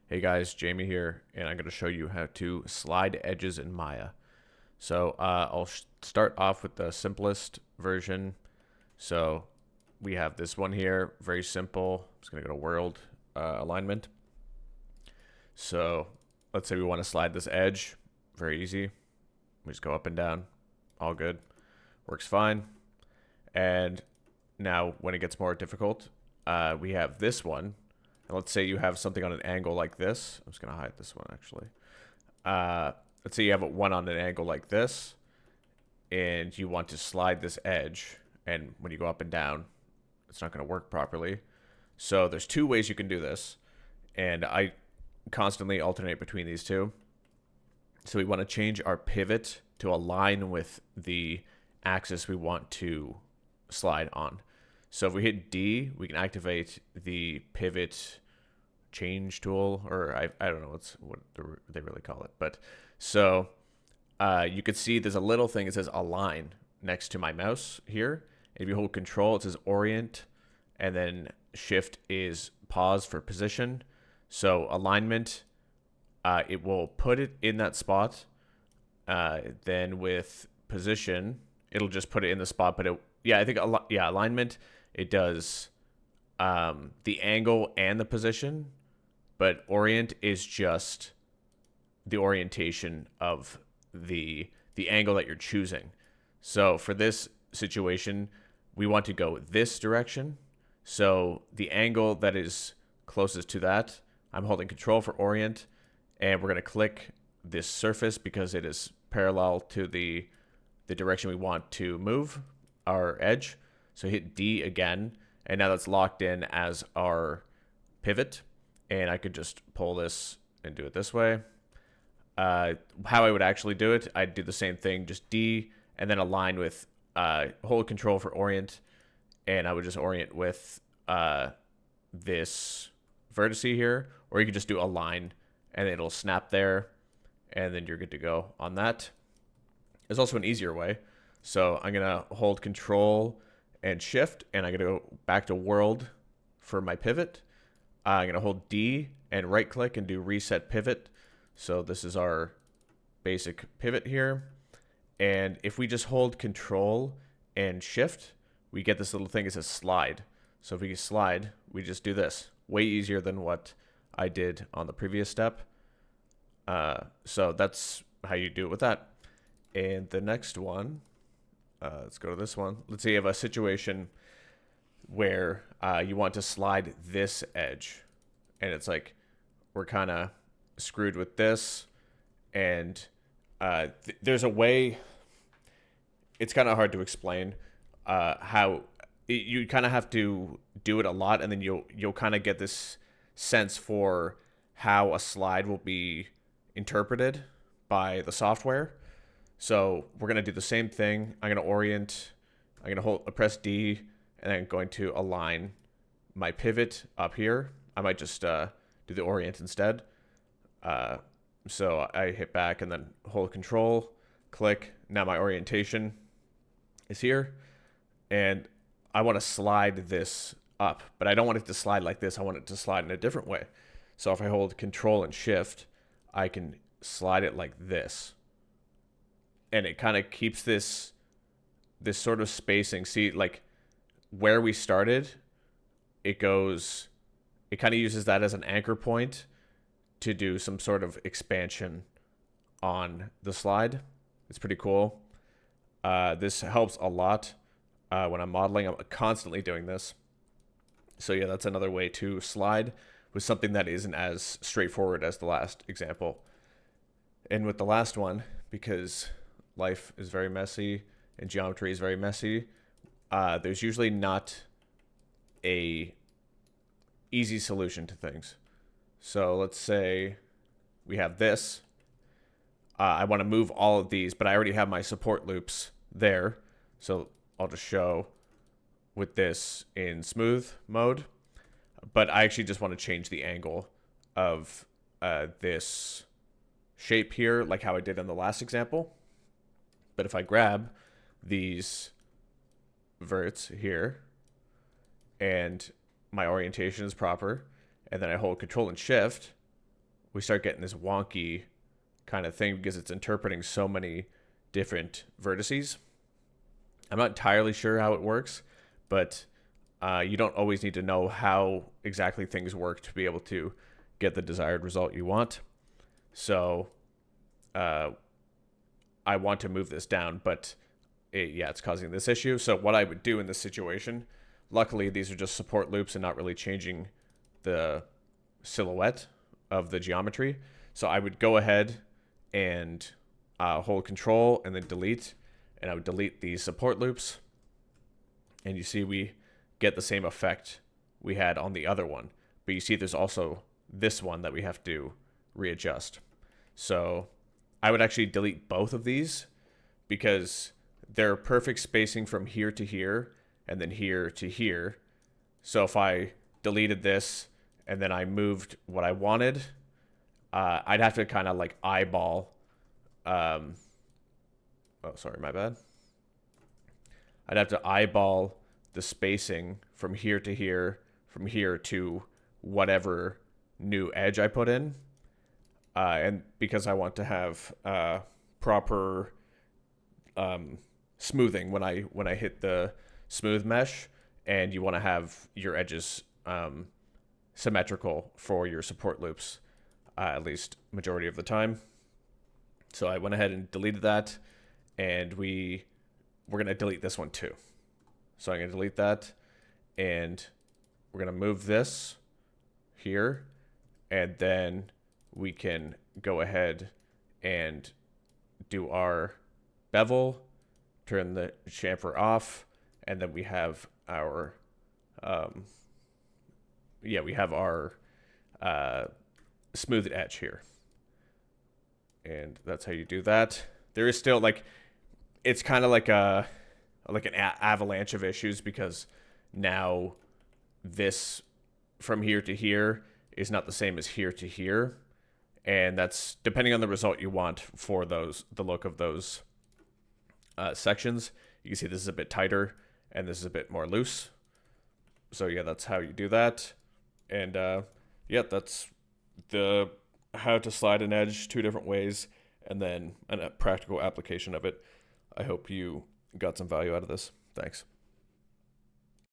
Hey guys, Jamie here, and I'm going to show you how to slide edges in Maya. So I'll start off with the simplest version. So we have this one here, very simple. I'm just going to go to world alignment. So let's say we want to slide this edge, very easy. We just go up and down, all good, works fine. And now when it gets more difficult, we have this one. And let's say you have something on an angle like this. I'm just going to hide this one actually. Let's say you have one on an angle like this, and you want to slide this edge, and when you go up and down, it's not going to work properly. So there's two ways you can do this, and I constantly alternate between these two. So we want to change our pivot to align with the axis we want to slide on. So if we hit D, we can activate the pivot change tool, or I don't know what they really call it. But so you can see there's a little thing that says align next to my mouse here. If you hold control, it says orient, and then shift is pause for position. So alignment, it will put it in that spot. Then with position, it'll just put it in the spot. But I think alignment, it does the angle and the position, but orient is just the orientation of the angle that you're choosing. So for this situation, we want to go this direction. So the angle that is closest to that, I'm holding control for orient, and we're going to click this surface because it is parallel to the direction we want to move our edge. So hit D again, and now that's locked in as our pivot. And I could just pull this and do it this way. How I would actually do it, I'd do the same thing, just D, and then align with, hold control for orient, and I would just orient with this vertex here, or you could just do align, and it'll snap there, and then you're good to go on that. There's also an easier way. So I'm going to hold control and shift, and I'm going to go back to world for my pivot. I'm going to hold D and right click and do reset pivot. So this is our basic pivot here. And if we just hold control and shift, we get this little thing that says slide. So if we slide, we just do this. Way easier than what I did on the previous step. So that's how you do it with that. And the next one, let's go to this one. Let's say you have a situation where you want to slide this edge, and it's like we're kind of screwed with this, and there's a way. It's kind of hard to explain how you kind of have to do it a lot, and then you'll kind of get this sense for how a slide will be interpreted by the software. So we're going to do the same thing. I'm going to orient. I'm going to press D, and I'm going to align my pivot up here. I might just do the orient instead. So I hit back and then hold control, click. Now my orientation is here, and I want to slide this up, but I don't want it to slide like this. I want it to slide in a different way. So if I hold control and shift, I can slide it like this. And it kind of keeps this sort of spacing. See, like where we started, it kind of uses that as an anchor point to do some sort of expansion on the slide. It's pretty cool. This helps a lot when I'm modeling. I'm constantly doing this. So yeah, that's another way to slide with something that isn't as straightforward as the last example. And with the last one, because life is very messy and geometry is very messy, there's usually not a easy solution to things. So let's say we have this. I want to move all of these, but I already have my support loops there. So I'll just show with this in smooth mode. But I actually just want to change the angle of this shape here, like how I did in the last example. But if I grab these verts here and my orientation is proper, and then I hold control and shift, we start getting this wonky kind of thing because it's interpreting so many different vertices. I'm not entirely sure how it works, but you don't always need to know how exactly things work to be able to get the desired result you want. So I want to move this down, but it's causing this issue. So what I would do in this situation, luckily these are just support loops and not really changing the silhouette of the geometry. So I would go ahead and hold control and then delete, and I would delete these support loops. And you see we get the same effect we had on the other one. But you see there's also this one that we have to readjust. So I would actually delete both of these because they're perfect spacing from here to here and then here to here. So if I deleted this and then I moved what I wanted, I'd have to kind of like eyeball. Oh, sorry, my bad. I'd have to eyeball the spacing from here to here, from here to whatever new edge I put in. And because I want to have proper smoothing when I hit the smooth mesh, and you want to have your edges symmetrical for your support loops, at least majority of the time. So I went ahead and deleted that, and we're going to delete this one too. So I'm going to delete that, and we're going to move this here, and then we can go ahead and do our bevel, turn the chamfer off, and then we have our smoothed edge here. And that's how you do that. There is still it's kind of like an avalanche of issues because now this from here to here is not the same as here to here. And that's depending on the result you want for the look of those sections. You can see this is a bit tighter and this is a bit more loose. So yeah, that's how you do that. And that's the how to slide an edge 2 different ways, and then a practical application of it. I hope you got some value out of this. Thanks.